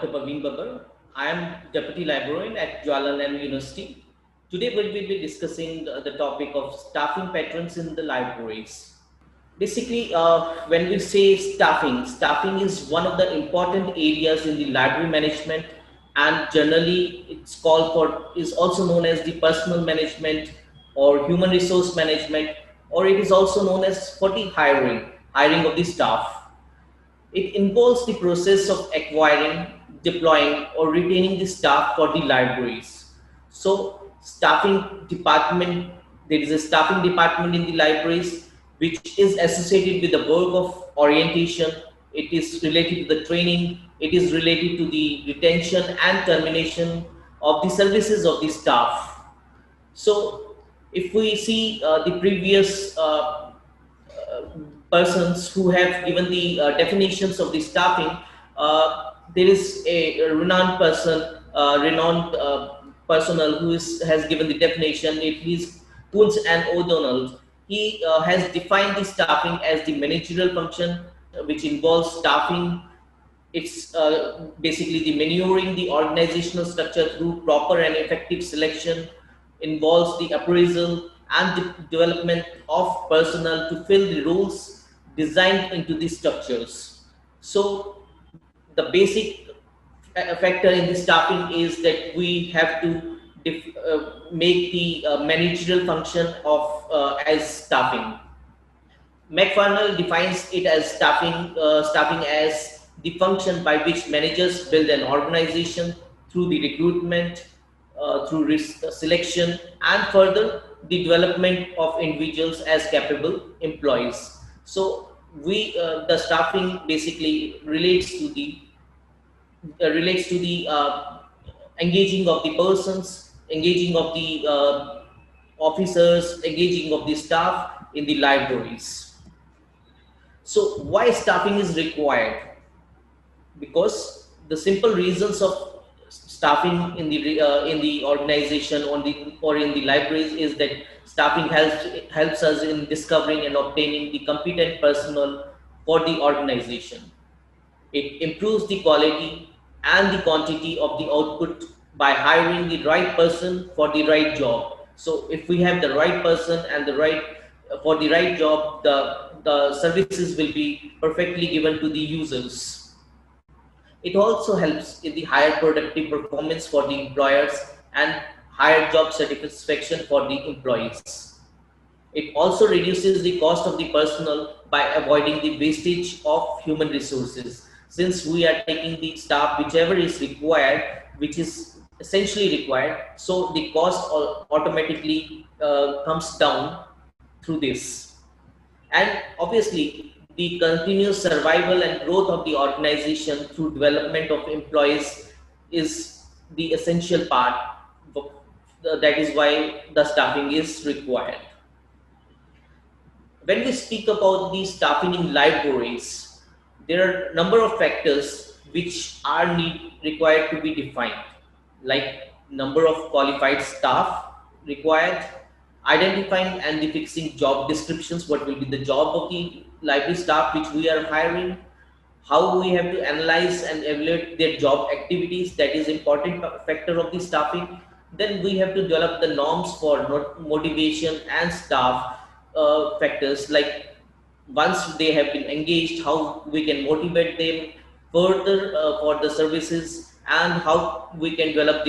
Dr. Parveen Babar. I am Deputy Librarian at Jawaharlal University. Today we will be discussing the topic of staffing patterns in the libraries. Basically, when we say staffing is one of the important areas in the library management, and generally it's called for is also known as the personal management or human resource management, or it is also known as for the hiring of the staff. It involves the process of acquiring, deploying, or retaining the staff for the libraries. So, there is a staffing department in the libraries which is associated with the work of orientation. It is related to the training. It is related to the retention and termination of the services of the staff. So, if we see the previous persons who have given the definitions of the staffing, there is a renowned personnel has given the definition. It is Kunz and O'Donnell. He has defined the staffing as the managerial function, which involves staffing. It's basically the maneuvering the organizational structure through proper and effective selection, involves the appraisal and the development of personnel to fill the roles designed into the structures. So the basic factor in the staffing is that we have to make the managerial function of as staffing. McFarnell defines it as staffing as the function by which managers build an organization through the recruitment, through risk selection, and further the development of individuals as capable employees. So the staffing basically relates to the engaging of the persons, engaging of the officers, engaging of the staff in the libraries. So why staffing is required? Because the simple reasons of staffing in the organization or in the libraries is that staffing helps us in discovering and obtaining the competent personnel for the organization. It improves the quality and the quantity of the output by hiring the right person for the right job. So if we have the right person and for the right job, the services will be perfectly given to the users. It also helps in the higher productive performance for the employers and higher job satisfaction for the employees. It also reduces the cost of the personnel by avoiding the wastage of human resources. Since we are taking the staff whichever is required, which is essentially required, so the cost automatically comes down through this. And obviously, the continuous survival and growth of the organization through development of employees is the essential part. That is why the staffing is required. When we speak about the staffing in libraries, there are a number of factors which are required to be defined, like number of qualified staff required, identifying and fixing job descriptions, what will be the job of the library staff which we are hiring, how we have to analyze and evaluate their job activities, that is important factor of the staffing. Then we have to develop the norms for motivation and staff factors, like once they have been engaged, how we can motivate them further for the services, and how we can develop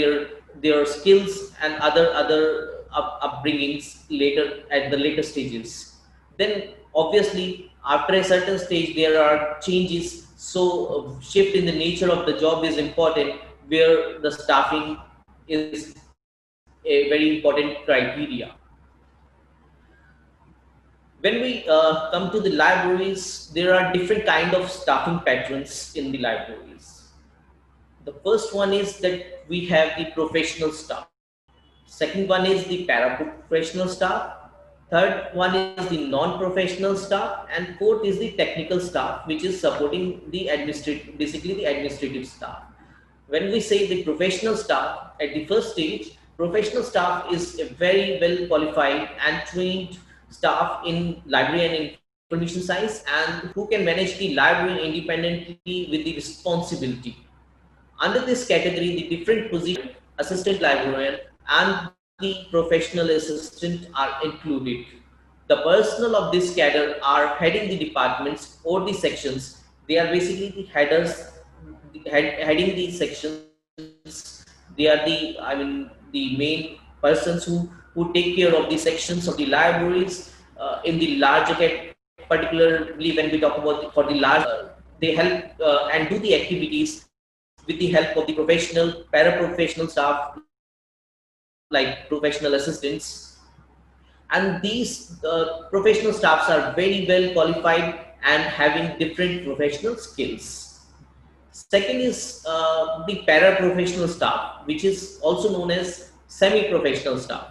their skills and other upbringings later at the later stages. Then obviously after a certain stage there are changes, so shift in the nature of the job is important, where the staffing is a very important criteria. When we come to the libraries, there are different kind of staffing patterns in the libraries. The first one is that we have the professional staff. Second one is the paraprofessional staff. Third one is the non-professional staff, and fourth is the technical staff, which is supporting the basically the administrative staff. When we say the professional staff, at the first stage, professional staff is a very well qualified and trained staff in library and information science, and who can manage the library independently with the responsibility. Under this category, the different positions, assistant librarian and the professional assistant are included. The personnel of this cadre are heading the departments or the sections. They are basically the headers, heading the sections. They are the main persons who take care of the sections of the libraries in the larger particularly when we talk about for the large they help and do the activities with the help of the professional paraprofessional staff like professional assistants. And these professional staffs are very well qualified and having different professional skills. Second is the paraprofessional staff, which is also known as semi-professional staff.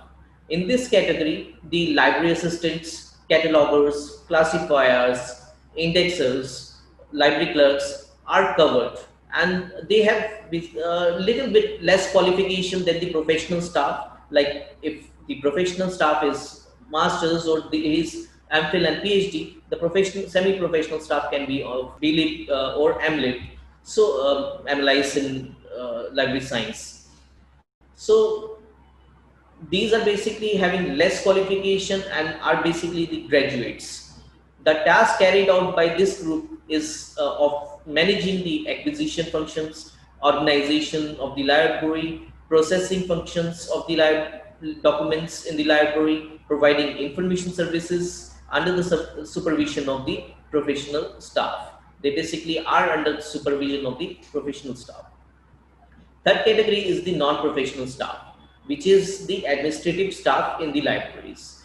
In this category, the library assistants, catalogers, classifiers, indexers, library clerks are covered, and they have a little bit less qualification than the professional staff. Like if the professional staff is masters or his MPhil and PhD, the professional semi-professional staff can be of DLib or MLib, so analyze in library science. So these are basically having less qualification and are basically the graduates. The task carried out by this group is of managing the acquisition functions, organization of the library, processing functions of the documents in the library, providing information services under the supervision of the professional staff. They basically are under the supervision of the professional staff. Third category is the non-professional staff, which is the administrative staff in the libraries.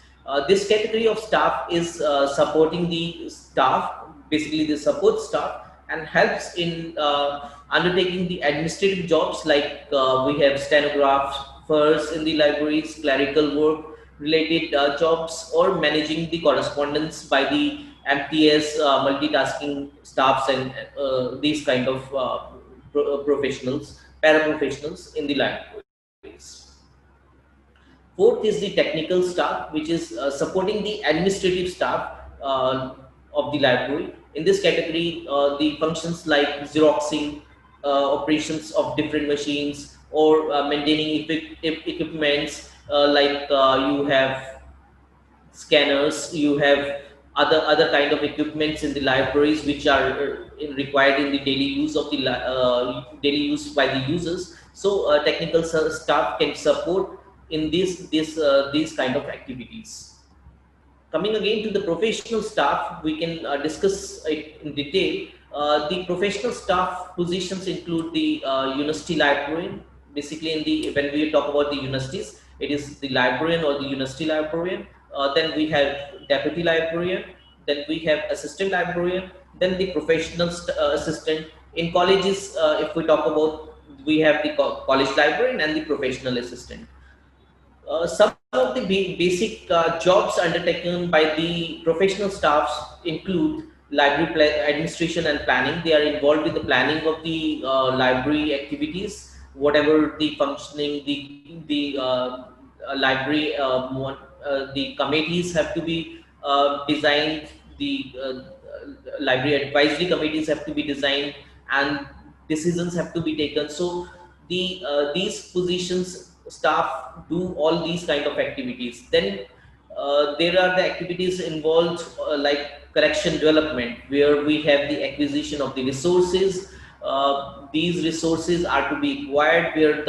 This category of staff is supporting the staff, basically the support staff, and helps in undertaking the administrative jobs like we have stenographers in the libraries, clerical work related jobs, or managing the correspondence by the MTS, multitasking staffs, and these kind of professionals, paraprofessionals in the libraries. Fourth is the technical staff, which is supporting the administrative staff of the library. In this category, the functions like xeroxing, operations of different machines, or maintaining equipments like you have scanners, you have other kind of equipments in the libraries which are required in the daily use of the daily use by the users. So technical staff can support in these kind of activities. Coming again to the professional staff, we can discuss it in detail. The professional staff positions include the university librarian. Basically, in the when we talk about the universities, it is the librarian or the university librarian. Then we have deputy librarian. Then we have assistant librarian. Then the professional assistant. In colleges, if we talk about, we have the college librarian and the professional assistant. Some of the basic jobs undertaken by the professional staffs include library administration and planning. They are involved with the planning of the library activities, whatever the functioning, the library, the committees have to be designed, the library advisory committees have to be designed, and decisions have to be taken. So these positions staff do all these kind of activities. Then there are the activities involved like correction development, where we have the acquisition of the resources. These resources are to be acquired, there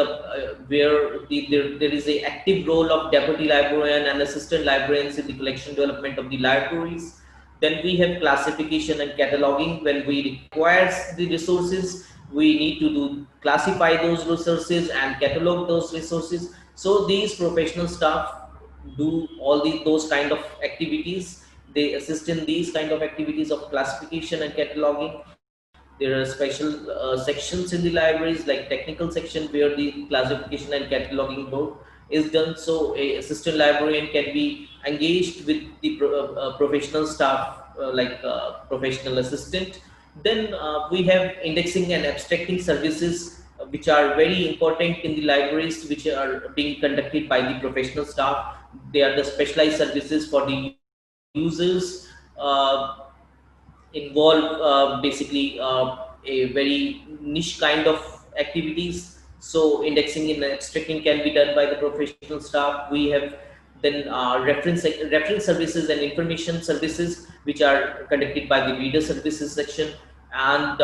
is a active role of deputy librarian and assistant librarians in the collection development of the libraries. Then we have classification and cataloging. When we require the resources, we need to classify those resources and catalog those resources. So these professional staff do all those kind of activities. They assist in these kind of activities of classification and cataloging. There are special sections in the libraries like technical section where the classification and cataloging work is done. So a assistant librarian can be engaged with the professional staff like professional assistant. Then we have indexing and abstracting services, which are very important in the libraries, which are being conducted by the professional staff. They are the specialized services for the users, involve basically a very niche kind of activities. So indexing and extracting can be done by the professional staff. We have then reference services and information services, which are conducted by the reader services section, and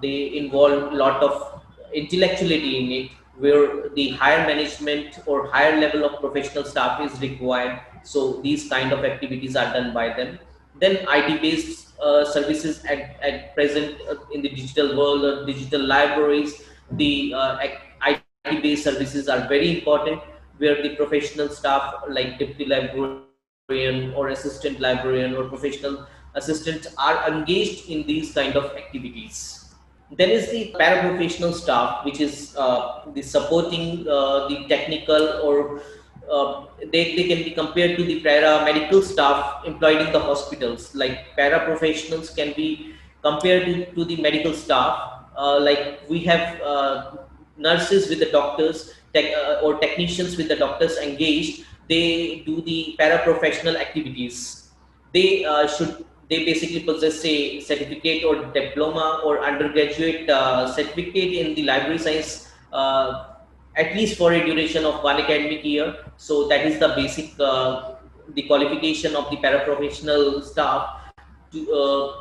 they involve a lot of intellectuality in it, where the higher management or higher level of professional staff is required. So these kind of activities are done by them. Then IT based services at present in the digital world or digital libraries, the IT based services are very important, where the professional staff like deputy librarian or assistant librarian or professional assistants are engaged in these kind of activities. Then is the paraprofessional staff, which is the supporting the technical, or they can be compared to the paramedical staff employed in the hospitals. Like paraprofessionals can be compared to the medical staff. Like we have nurses with the doctors, or technicians with the doctors engaged. They do the paraprofessional activities. They basically possess a certificate or diploma or undergraduate certificate in the library science, at least for a duration of 1 academic year. So that is the basic the qualification of the paraprofessional staff to,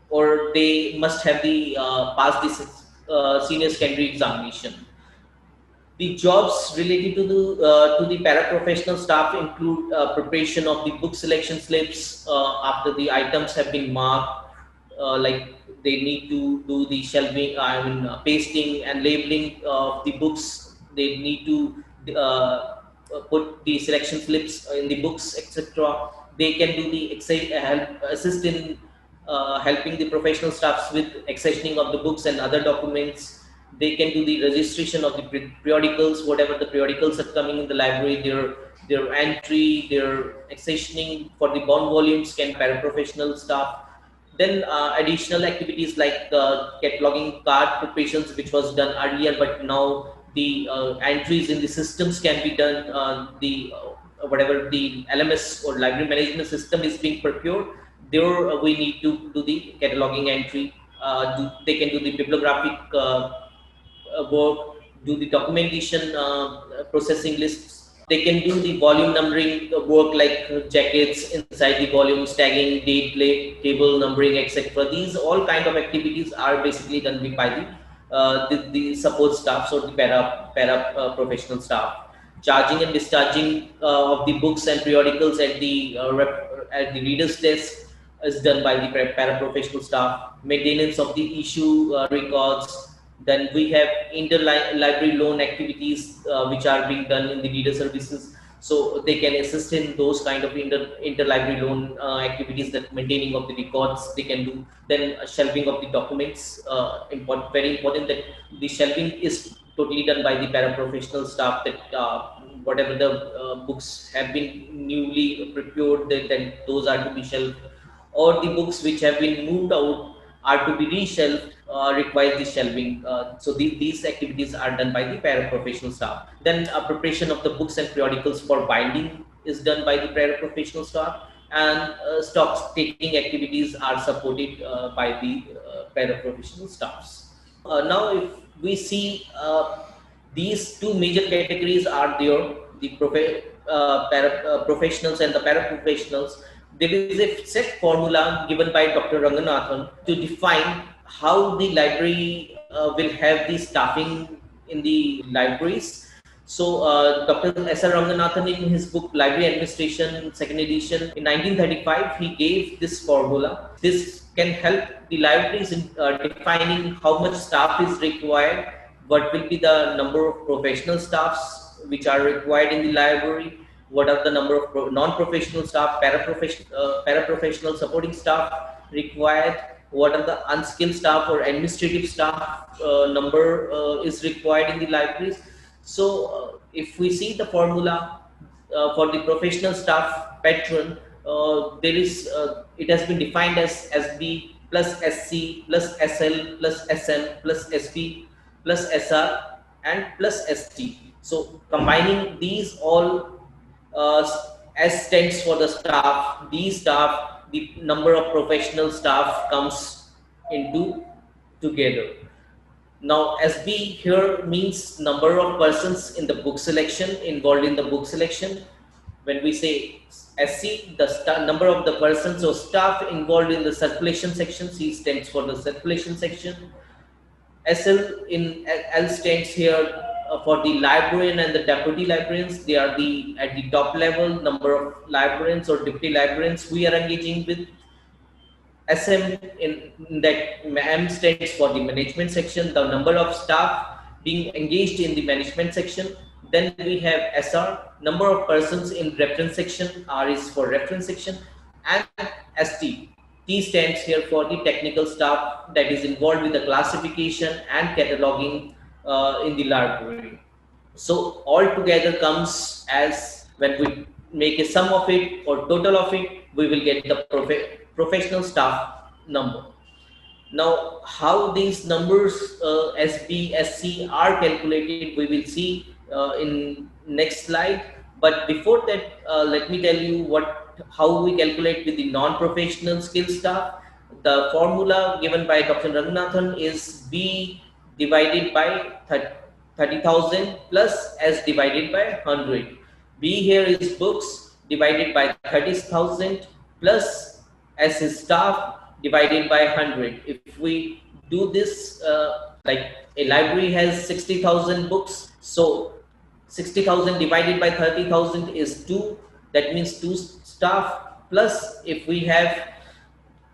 or they must have the passed this senior secondary examination. The jobs related to the paraprofessional staff include preparation of the book selection slips after the items have been marked. Like they need to do the shelving, pasting and labeling of the books. They need to put the selection slips in the books, etc. They can do the assist in helping the professional staffs with accessioning of the books and other documents. They can do the registration of the periodicals, whatever the periodicals are coming in the library, their entry, their accessioning for the bound volumes can be paraprofessional staff. Then additional activities like cataloging card preparations, which was done earlier, but now the entries in the systems can be done. Whatever the LMS or library management system is being procured, there we need to do the cataloging entry. They can do the bibliographic work, do the documentation processing lists. They can do the volume numbering work, like jackets inside the volumes, tagging, date, table numbering, etc. These all kind of activities are basically done by the support staffs or the para professional staff. Charging and discharging of the books and periodicals at the reader's desk is done by the paraprofessional staff. Maintenance of the issue records. Then we have interlibrary loan activities which are being done in the reader services. So they can assist in those kind of interlibrary loan activities, that maintaining of the records they can do. Then shelving of the documents. Very important that the shelving is totally done by the paraprofessional staff, that whatever the books have been newly procured, then those are to be shelved, or the books which have been moved out are to be reshelved, requires the shelving. So these activities are done by the paraprofessional staff. Then preparation of the books and periodicals for binding is done by the paraprofessional staff, and stock taking activities are supported by the paraprofessional staffs. Now, if we see these two major categories are there, the professionals and the paraprofessionals. There is a set formula given by Dr. Ranganathan to define how the library will have the staffing in the libraries. So Dr. S. R. Ranganathan, in his book Library Administration, second edition, in 1935, he gave this formula. This can help the libraries in defining how much staff is required, what will be the number of professional staffs which are required in the library, what are the number of non-professional staff, paraprofessional supporting staff required, what are the unskilled staff or administrative staff number is required in the libraries. So if we see the formula for the professional staff patron, there is it has been defined as SB plus SC plus SL plus SM plus SP plus SR and plus ST. So combining these all, S stands for the staff. These staff, the number of professional staff comes into together. Now SB here means number of persons in the book selection, involved in the book selection. When we say SC, the number of the persons or staff involved in the circulation section. C stands for the circulation section. SL in L stands here for the librarian and the deputy librarians. They are the at the top level number of librarians or deputy librarians we are engaging with. SM in that M stands for the management section, the number of staff being engaged in the management section. Then we have SR, number of persons in reference section. R is for reference section, and ST. T stands here for the technical staff that is involved with the classification and cataloging in the library. So all together comes as, when we make a sum of it or total of it, we will get the professional staff number. Now, how these numbers SB, SC are calculated, we will see in next slide. But before that, let me tell you how we calculate with the non-professional skill staff. The formula given by Dr. Ranganathan is B divided by 30,000 plus S divided by 100. B here is books divided by 30,000 plus S is staff divided by 100. If we do this, like a library has 60,000 books, so 60,000 divided by 30,000 is 2. That means 2 staff, plus if we have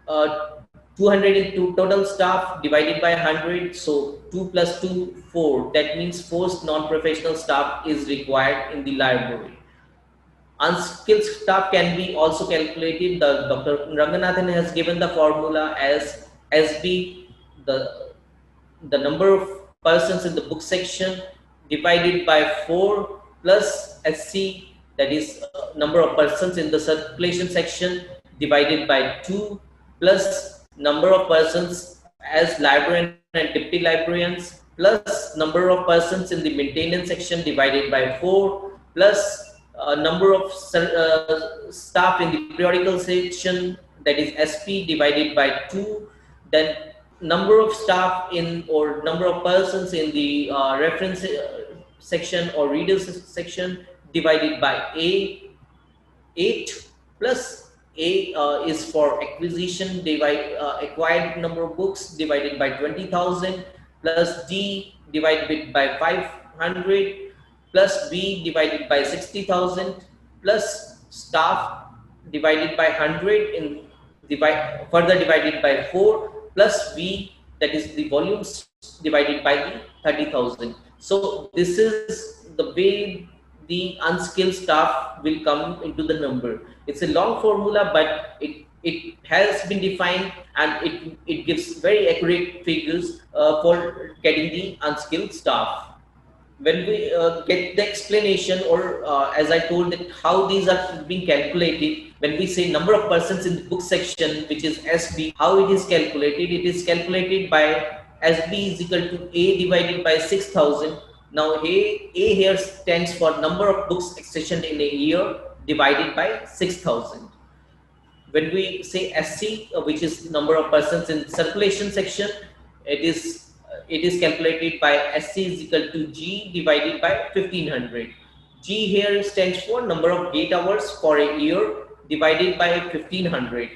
202 total staff divided by 100, so 2 plus 2, 4. That means 4 non-professional staff is required in the library. Unskilled staff can be also calculated. Dr. Ranganathan has given the formula as SB, the number of persons in the book section divided by 4 plus SC, that is number of persons in the circulation section divided by 2 plus number of persons as librarian and deputy librarians plus number of persons in the maintenance section divided by 4 plus number of staff in the periodical section, that is SP, divided by 2. Then number of staff in, or number of persons in the reference section or readers section divided by 8 plus A is for acquisition, acquired number of books divided by 20,000 plus D divided by 500 plus B divided by 60,000 plus staff divided by 100 in further divided by 4 plus V, that is the volumes, divided by the 30,000. So this is the way the unskilled staff will come into the number. It's a long formula, but it has been defined, and it gives very accurate figures for getting the unskilled staff. When we get the explanation, or as I told, that how these are being calculated, when we say number of persons in the book section, which is SB, how it is calculated? It is calculated by SB is equal to A divided by 6,000. Now A here stands for number of books accessioned in a year divided by 6,000. When we say SC, which is number of persons in circulation section, it is calculated by SC is equal to G divided by 1500. G here stands for number of gate hours for a year divided by 1500.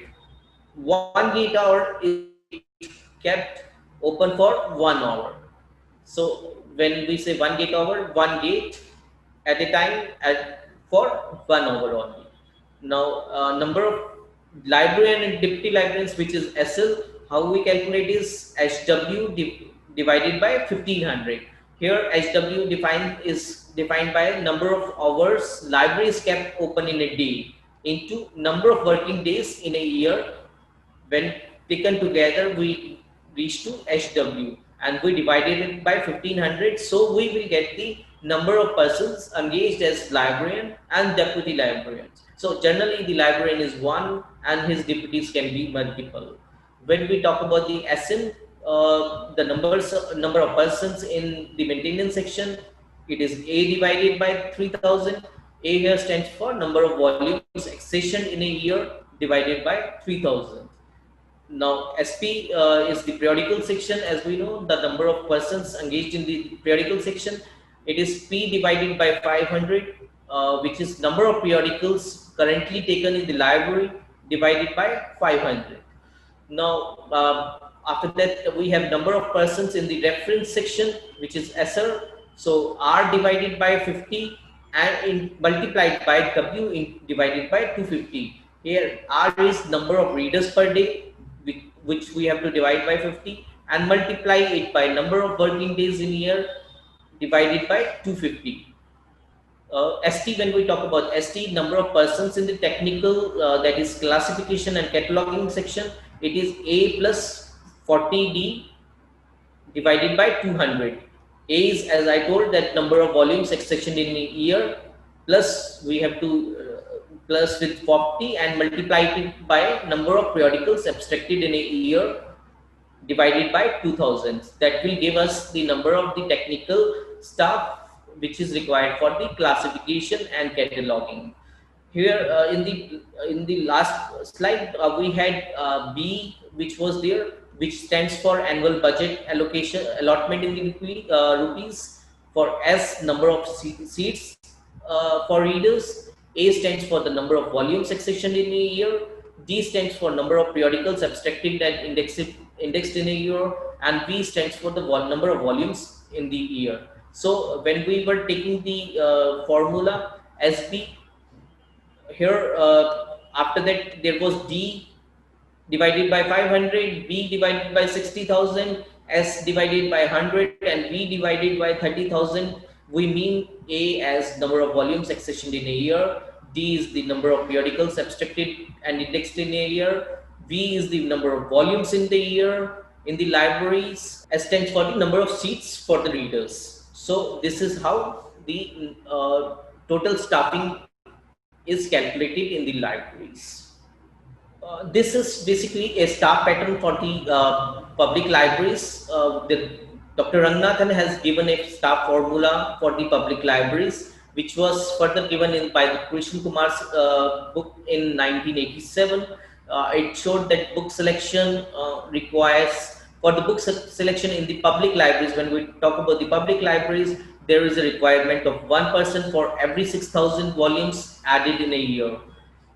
1 gate hour is kept open for 1 hour. So when we say 1 gate hour, 1 gate at a time for 1 hour only. Now number of librarian and deputy librarians, which is SL, how we calculate is HW divided by 1500. Here HW is defined by number of hours library is kept open in a day into number of working days in a year. When taken together, we reach to HW, and we divided it by 1500. So we will get the number of persons engaged as librarian and deputy librarians. So generally the librarian is one and his deputies can be multiple. When we talk about the SM, the number of persons in the maintenance section, it is A divided by 3000. A here stands for number of volumes accession in a year divided by 3000. Now, SP is the periodical section. As we know, the number of persons engaged in the periodical section, it is P divided by 500, which is number of periodicals currently taken in the library divided by 500. Now, after that, we have number of persons in the reference section, which is SR. So, R divided by 50 and multiplied by W divided by 250. Here, R is number of readers per day, which we have to divide by 50 and multiply it by number of working days in a year divided by 250. ST, when we talk about ST, number of persons in the technical, that is classification and cataloging section, it is A plus 40D divided by 200. A is, as I told, that number of volumes sectioned in a year, plus we have to plus with 40 and multiply it by number of periodicals abstracted in a year divided by 2000. That will give us the number of the technical staff which is required for the classification and cataloging. Here in the last slide, we had B, which was there, which stands for annual budget allocation allotment in the rupees. For S, number of seats for readers. A stands for the number of volumes accessioned in a year. D stands for number of periodicals abstracted and indexed in a year, and V stands for the number of volumes in the year. So when we were taking the formula SB, here after that there was D divided by 500, B divided by 60,000, S divided by 100, and V divided by 30,000. We mean A as number of volumes accessioned in a year, D is the number of periodicals abstracted and indexed in a year, V is the number of volumes in the year in the libraries, S stands for the number of seats for the readers. So this is how the total staffing is calculated in the libraries. This is basically a staff pattern for the public libraries. Dr. Ranganathan has given a staff formula for the public libraries, which was further given by the Krishna Kumar's book in 1987. It showed that book selection requires, for the book selection in the public libraries, when we talk about the public libraries, there is a requirement of one person for every 6,000 volumes added in a year.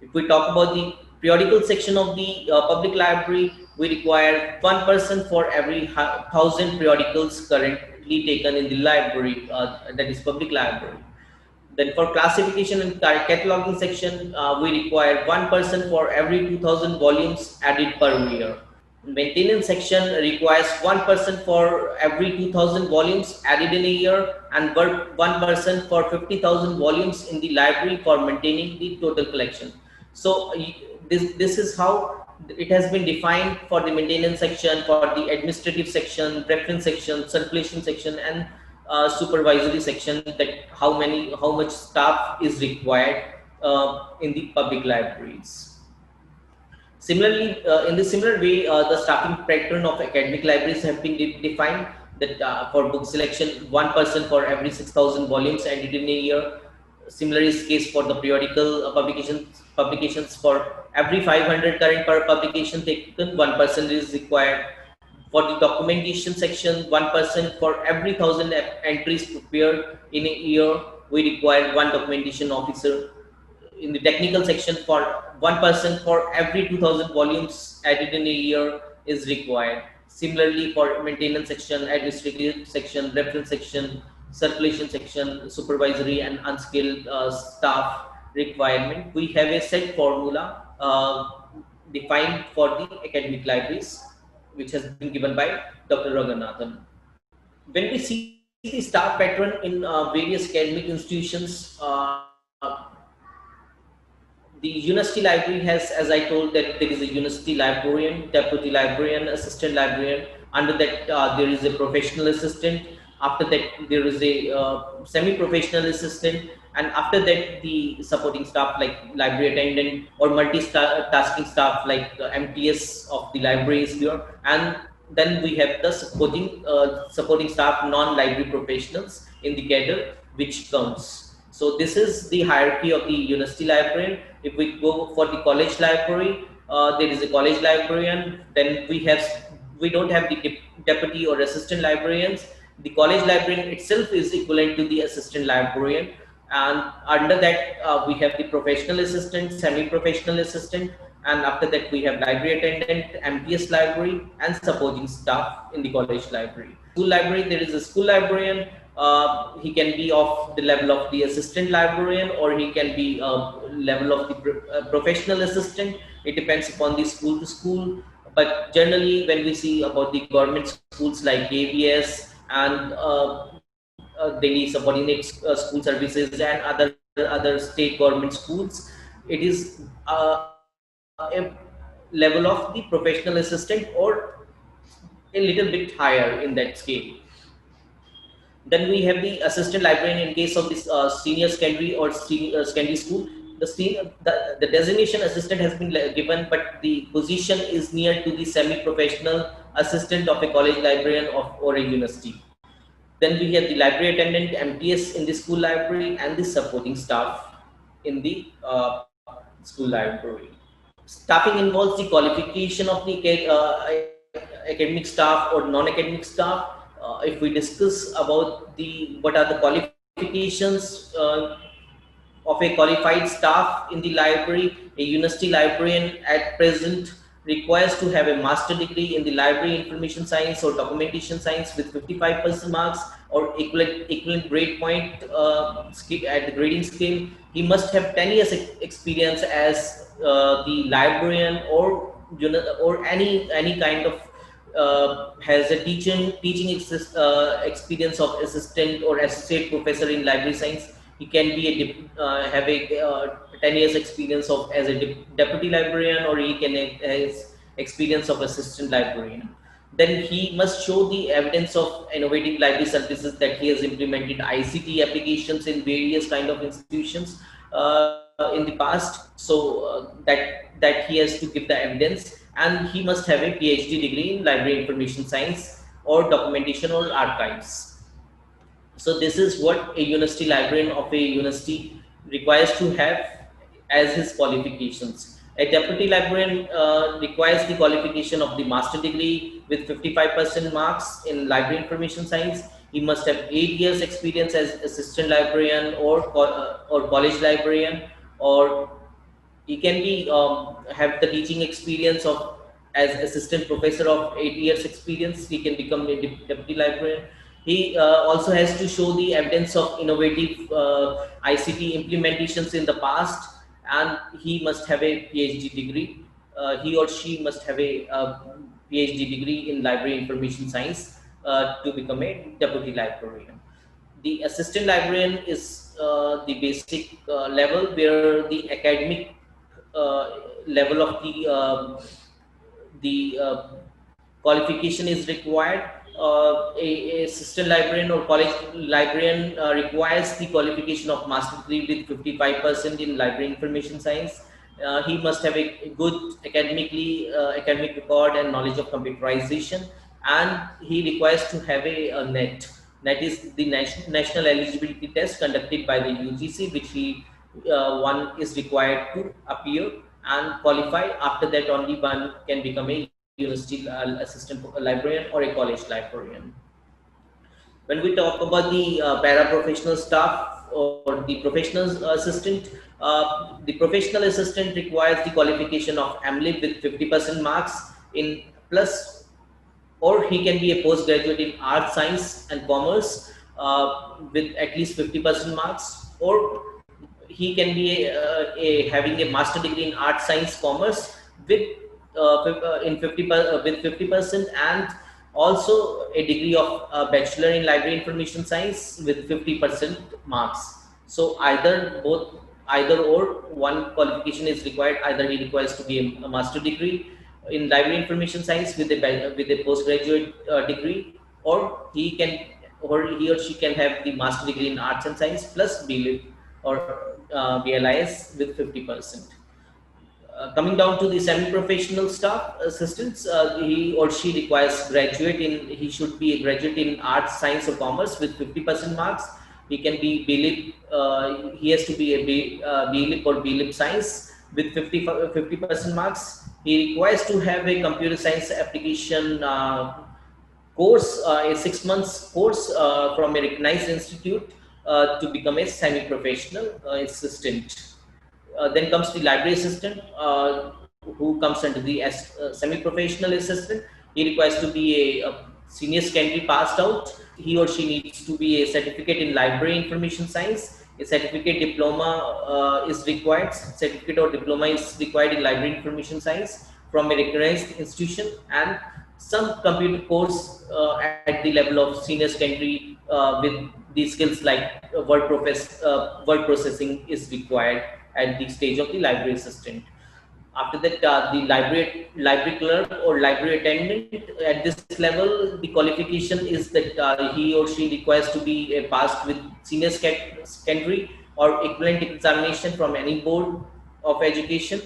If we talk about the periodical section of the public library, we require one person for every 1,000 periodicals currently taken in the library, that is public library. Then for classification and cataloging section, we require one person for every 2,000 volumes added per year. Maintenance section requires one person for every 2,000 volumes added in a year, and one person for 50,000 volumes in the library for maintaining the total collection. So this is how it has been defined for the maintenance section, for the administrative section, reference section, circulation section, and supervisory section, that how much staff is required in the public libraries. Similarly, in the similar way, the staffing pattern of academic libraries have been defined, that for book selection, one person for every 6,000 volumes added in a year. Similar is case for the periodical publications. For every 500 current per publication taken, one person is required. For the documentation section, one person for every 1,000 entries prepared in a year, we require one documentation officer. In the technical section, for one person for every 2,000 volumes added in a year is required. Similarly, for maintenance section, administrative section, reference section, circulation section, supervisory and unskilled staff requirement, we have a set formula defined for the academic libraries, which has been given by Dr. Ranganathan. When we see the staff pattern in various academic institutions, the university library has, as I told, that there is a university librarian, deputy librarian, assistant librarian. Under that, there is a professional assistant. After that, there is a semi-professional assistant, and after that, the supporting staff like library attendant or multi-tasking staff like MTS of the library is here, and then we have the supporting staff, non-library professionals in the cadre, which counts. So this is the hierarchy of the university librarian. If we go for the college library, there is a college librarian. Then we don't have the deputy or assistant librarians. The college librarian itself is equivalent to the assistant librarian, and under that we have the professional assistant, semi-professional assistant, and after that we have library attendant, MTS library, and supporting staff in the college library. School library, there is a school librarian. He can be of the level of the assistant librarian, or he can be level of the professional assistant. It depends upon the school to school, but generally when we see about the government schools like ABS and daily subordinate school services and other state government schools, it is a level of the professional assistant or a little bit higher in that scale. Then we have the assistant librarian in case of this senior secondary or secondary school. The designation assistant has been given, but the position is near to the semi-professional assistant of a college librarian or a university. Then we have the library attendant, MTS in the school library, and the supporting staff in the school library. Staffing involves the qualification of the academic staff or non-academic staff. If we discuss about what are the qualifications of a qualified staff in the library, a university librarian at present requires to have a master degree in the library information science or documentation science with 55% marks or equivalent grade point at the grading scale. He must have 10 years experience as the librarian or any kind of has a teaching experience of assistant or associate professor in library science. He can be have a 10 years experience of as a deputy librarian, or he can has experience of assistant librarian. Then he must show the evidence of innovative library services, that he has implemented ICT applications in various kind of institutions in the past. So that he has to give the evidence, and he must have a PhD degree in library information science or documentation or archives. So this is what a university librarian of a university requires to have as his qualifications. A deputy librarian requires the qualification of the master degree with 55% marks in library information science. He must have 8 years experience as assistant librarian or college librarian, or he can be have the teaching experience of as assistant professor of 8 years experience. He can become a deputy librarian. He also has to show the evidence of innovative ICT implementations in the past, and he must have a PhD degree. He or she must have a PhD degree in library information science to become a deputy librarian. The assistant librarian is the basic level where the academic level of the qualification is required. A assistant librarian or college librarian requires the qualification of master degree with 55% in library information science. He must have a good academic record and knowledge of computerization, and he requires to have a NET. NET is the national eligibility test conducted by the UGC, which one is required to appear and qualify. After that, only one can become a university assistant librarian or a college librarian. When we talk about the paraprofessional staff or the professional assistant, the professional assistant requires the qualification of AMLIB with 50% marks in plus, or he can be a postgraduate in art, science and commerce with at least 50% marks, or he can be having a master degree in art, science, commerce with 50%, and also a degree of bachelor in library information science with 50% marks. So either or one qualification is required. Either he requires to be a master degree in library information science with a postgraduate degree, or he or she can have the master degree in arts and science plus BLib or BLIS with 50%. Coming down to the semi-professional staff assistants, he or she he should be a graduate in arts, science or commerce with 50% marks. He can be BLib, he has to be a BLib or BLib science with 50% marks. He requires to have a computer science application course, a 6 months course from a recognized institute to become a semi-professional assistant. Then comes the library assistant, who comes under the semi-professional assistant. He requires to be a senior secondary passed out. He or she needs to be a certificate in library information science. A certificate diploma is required. Certificate or diploma is required in library information science from a recognized institution, and some computer course at the level of senior secondary with the skills like word processing is required at the stage of the library assistant. After that, the library clerk or library attendant, at this level, the qualification is that he or she requires to be passed with senior secondary or equivalent examination from any board of education,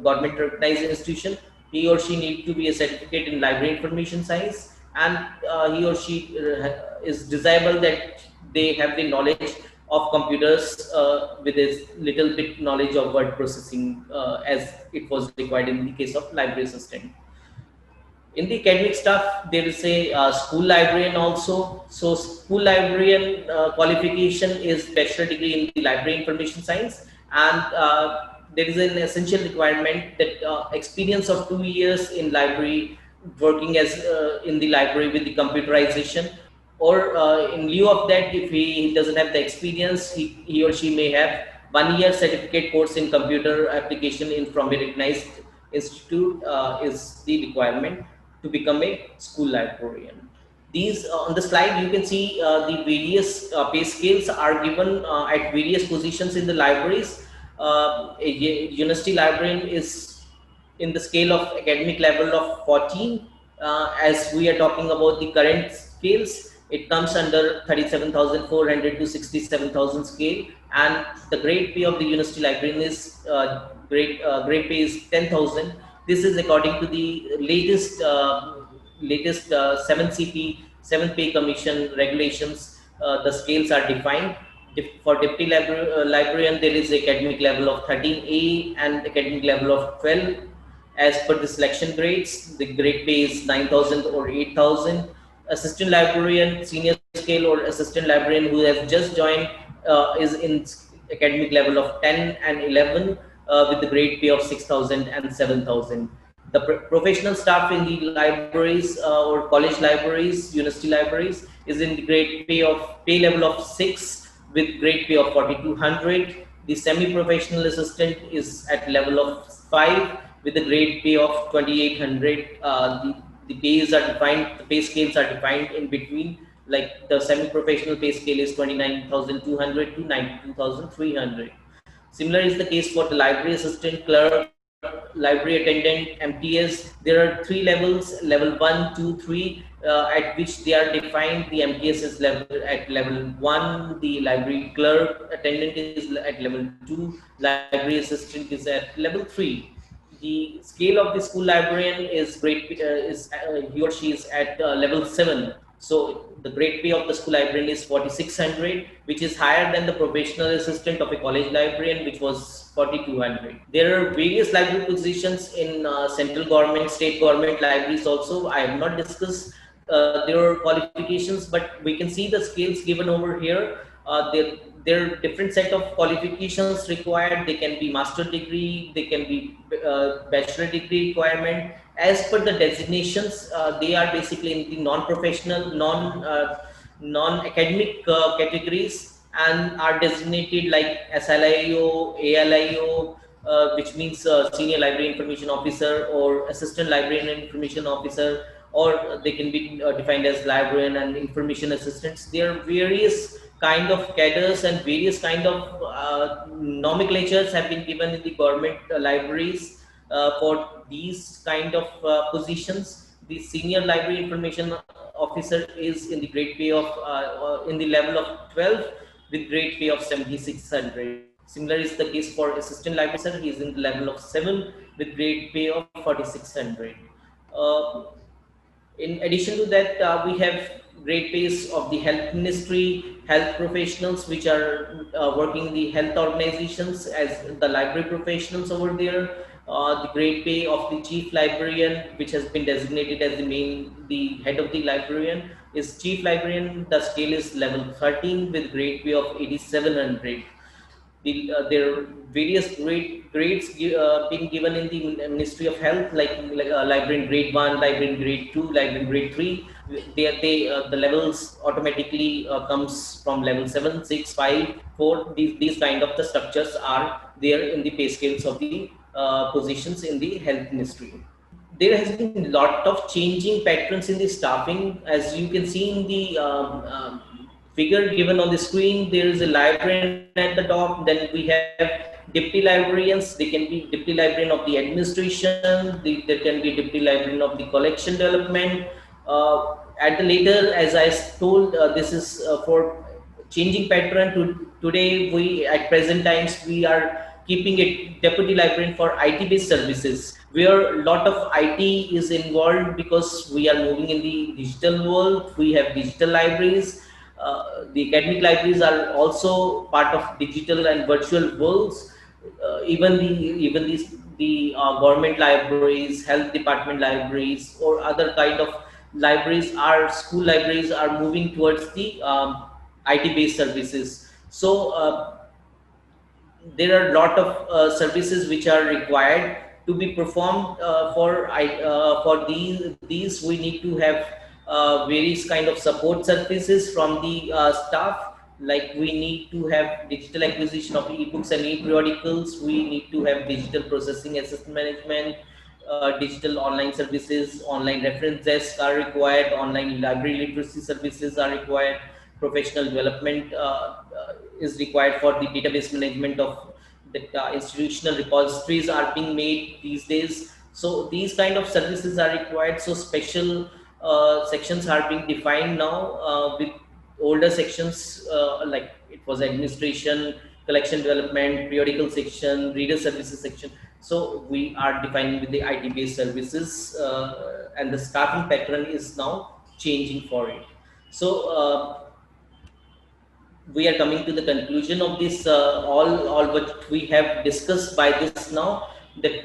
government recognized institution. He or she need to be a certificate in library information science, and he or she is desirable that they have the knowledge of computers with a little bit knowledge of word processing as it was required in the case of library assistant. In the academic stuff, there is a school librarian also. So school librarian qualification is bachelor degree in the library information science, and there is an essential requirement that experience of 2 years in library, working as in the library with the computerization, or in lieu of that, if he doesn't have the experience, he or she may have 1 year certificate course in computer application in from a recognized institute is the requirement to become a school librarian. These on the slide you can see the various pay scales are given at various positions in the libraries. A university librarian is in the scale of academic level of 14. As we are talking about the current scales, it comes under 37,400 to 67,000 scale, and the grade pay of the university librarian is grade pay is 10,000. This is according to the latest 7 CP 7 Pay Commission regulations. The scales are defined. For deputy librarian, there is academic level of 13A and academic level of 12. As per the selection grades, the grade pay is 9,000 or 8,000. Assistant librarian, senior scale or assistant librarian who has just joined is in academic level of 10 and 11 with the grade pay of 6,000 and 7,000. The professional staff in the libraries or college libraries, university libraries is in the grade pay level of 6 with grade pay of 4,200. The semi-professional assistant is at level of 5 with the grade pay of 2,800. The pays are defined, the pay scales are defined in between. Like the semi-professional pay scale is 29,200 to 92,300. Similar is the case for the library assistant, clerk, library attendant, MTS. There are 3 levels: level 1, 2, 3, at which they are defined. The MTS is at level 1. The library clerk attendant is at level 2. Library assistant is at level 3. The scale of the school librarian is he or she is at level 7. So the grade pay of the school librarian is 4,600, which is higher than the professional assistant of a college librarian, which was 4,200. There are various library positions in central government, state government libraries also. I have not discussed their qualifications, but we can see the scales given over here. There are different set of qualifications required. They can be master degree, they can be bachelor degree requirement. As per the designations, they are basically in the non-professional, non-academic categories, and are designated like SLIO, ALIO, which means Senior Library Information Officer or Assistant Librarian Information Officer, or they can be defined as librarian and information assistants. There are various kind of cadres and various kind of nomenclatures have been given in the government libraries for these kind of positions. The senior library information officer is in the grade pay of in the level of 12 with grade pay of 7,600. Similar is the case for assistant library officer. He is in the level of 7 with grade pay of 4,600. In addition to that, we have great pace of the health ministry, health professionals which are working in the health organizations as the library professionals over there. The great pay of the chief librarian, which has been designated as the head of the librarian, is chief librarian. The scale is level 13 with grade pay of 8700. There are various grades being given in the Ministry of Health, like librarian grade 1, librarian grade 2, librarian grade 3. The levels automatically comes from level 7, 6, 5, 4. These kind of the structures are there in the pay scales of the positions in the Health Ministry. There has been a lot of changing patterns in the staffing. As you can see in the figure given on the screen, there is a librarian at the top. Then we have deputy librarians. They can be deputy librarian of the administration. There can be deputy librarian of the collection development. At the later, as I told, this is for changing pattern. Today, we at present times we are keeping it deputy librarian for IT based services, where a lot of IT is involved because we are moving in the digital world. We have digital libraries. The academic libraries are also part of digital and virtual worlds. Even the government libraries, health department libraries, or other kind of libraries, are school libraries, are moving towards the IT based services. So there are a lot of services which are required to be performed for these. We need to have various kind of support services from the staff. Like we need to have digital acquisition of ebooks and e-periodicals. We need to have digital processing assistant management, digital online services, online reference desks are required, online library literacy services are required, professional development is required for the database management of the institutional repositories are being made these days. So these kind of services are required. So special sections are being defined now with older sections, like it was administration, collection development, periodical section, reader services section. So we are defining with the IT based services, and the staffing pattern is now changing for it. So we are coming to the conclusion of this, all what we have discussed by this now, that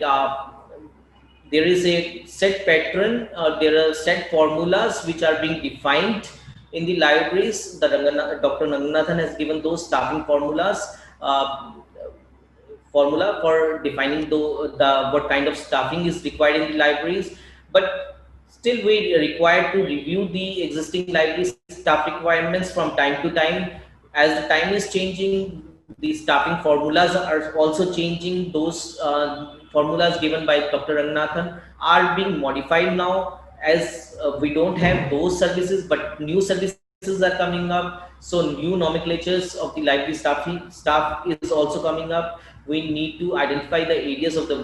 there is a set pattern, there are set formulas which are being defined in the libraries. Dr. Nanganathan has given those staffing formulas, formula for defining the what kind of staffing is required in the libraries. But still we are required to review the existing library staff requirements from time to time. As the time is changing, the staffing formulas are also changing. Those formulas given by Dr. Ranganathan are being modified now, as we don't have those services, but new services are coming up. So new nomenclatures of the library staff is also coming up. We need to identify the areas of the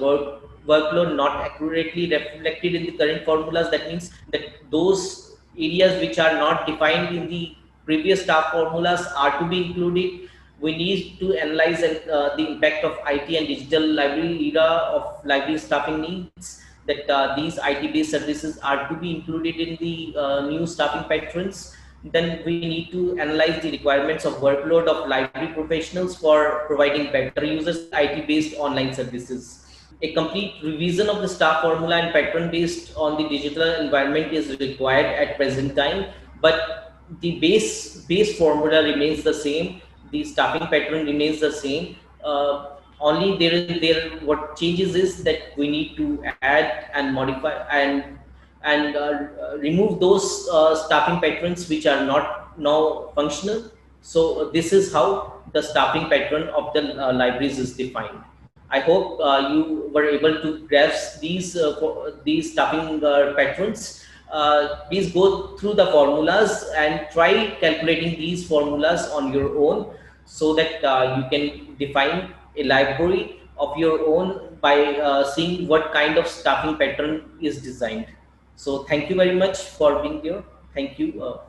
workload not accurately reflected in the current formulas. That means that those areas which are not defined in the previous staff formulas are to be included. We need to analyze the impact of IT and digital library era of library staffing needs, that these IT based services are to be included in the new staffing patterns. Then we need to analyze the requirements of workload of library professionals for providing better user IT based online services. A complete revision of the staff formula and pattern based on the digital environment is required at present time, but the base formula remains the same. The staffing pattern remains the same. Only there what changes is that we need to add and modify and remove those staffing patterns which are not now functional. So this is how the staffing pattern of the libraries is defined. I hope you were able to grasp these staffing patterns. Please go through the formulas and try calculating these formulas on your own, so that you can define a library of your own by seeing what kind of staffing pattern is designed. So thank you very much for being here. Thank you.